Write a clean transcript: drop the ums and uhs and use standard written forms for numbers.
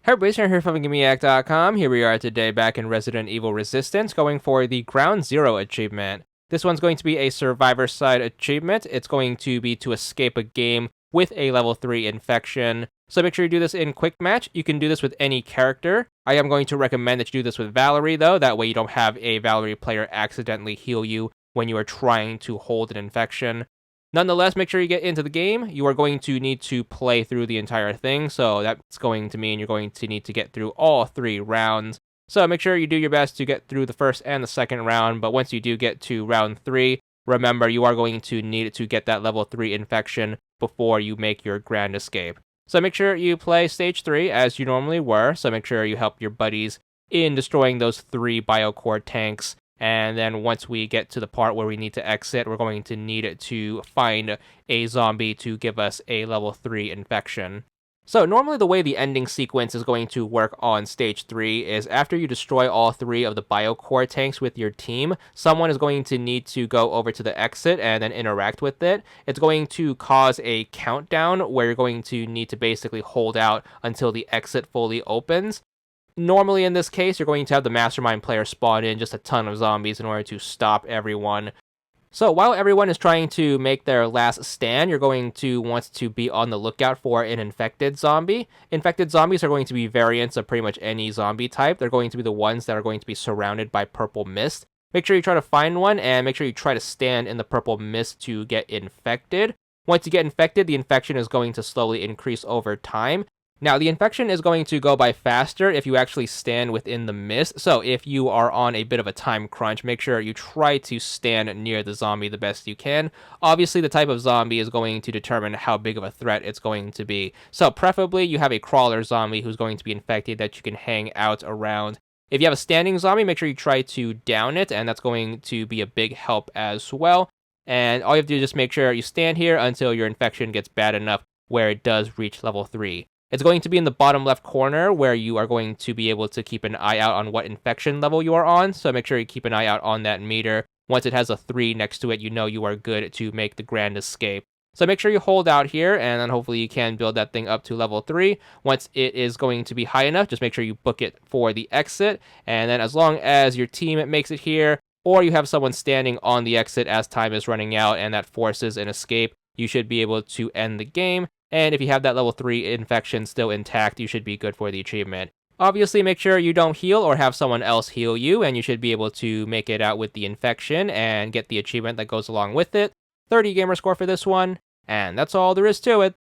Hi, everybody, Sarah here from VidGamiac.com. Here we are today back in Resident Evil Resistance, going for the Ground Zero achievement. This one's going to be a survivor side achievement. It's going to be to escape a game with a level 3 infection. So make sure you do this in quick match. You can do this with any character. I am going to recommend that you do this with Valerie, though. That way you don't have a Valerie player accidentally heal you when you are trying to hold an infection. Nonetheless, make sure you get into the game. You are going to need to play through the entire thing, so that's going to mean you're going to need to get through all 3 rounds. So make sure you do your best to get through the first and the second round, but once you do get to round 3, remember you are going to need to get that level 3 infection before you make your grand escape. So make sure you play stage 3 as you normally were, so make sure you help your buddies in destroying those 3 biocore tanks. And then once we get to the part where we need to exit, we're going to need to find a zombie to give us a level 3 infection. So normally the way the ending sequence is going to work on stage 3 is after you destroy all 3 of the biocore tanks with your team, someone is going to need to go over to the exit and then interact with it. It's going to cause a countdown where you're going to need to basically hold out until the exit fully opens. Normally, in this case, you're going to have the mastermind player spawn in just a ton of zombies in order to stop everyone. So while everyone is trying to make their last stand, you're going to want to be on the lookout for an infected zombie. Infected zombies are going to be variants of pretty much any zombie type. They're going to be the ones that are going to be surrounded by purple mist. Make sure you try to find one, and make sure you try to stand in the purple mist to get infected. Once you get infected, the infection is going to slowly increase over time. Now, the infection is going to go by faster if you actually stand within the mist, so if you are on a bit of a time crunch, make sure you try to stand near the zombie the best you can. Obviously, the type of zombie is going to determine how big of a threat it's going to be. So, preferably, you have a crawler zombie who's going to be infected that you can hang out around. If you have a standing zombie, make sure you try to down it, and that's going to be a big help as well. And all you have to do is just make sure you stand here until your infection gets bad enough where it does reach level 3. It's going to be in the bottom left corner where you are going to be able to keep an eye out on what infection level you are on. So make sure you keep an eye out on that meter. Once it has a 3 next to it, you know you are good to make the grand escape. So make sure you hold out here, and then hopefully you can build that thing up to level 3. Once it is going to be high enough, just make sure you book it for the exit. And then as long as your team makes it here, or you have someone standing on the exit as time is running out and that forces an escape, you should be able to end the game. And if you have that level 3 infection still intact, you should be good for the achievement. Obviously, make sure you don't heal or have someone else heal you, and you should be able to make it out with the infection and get the achievement that goes along with it. 30 gamer score for this one, and that's all there is to it.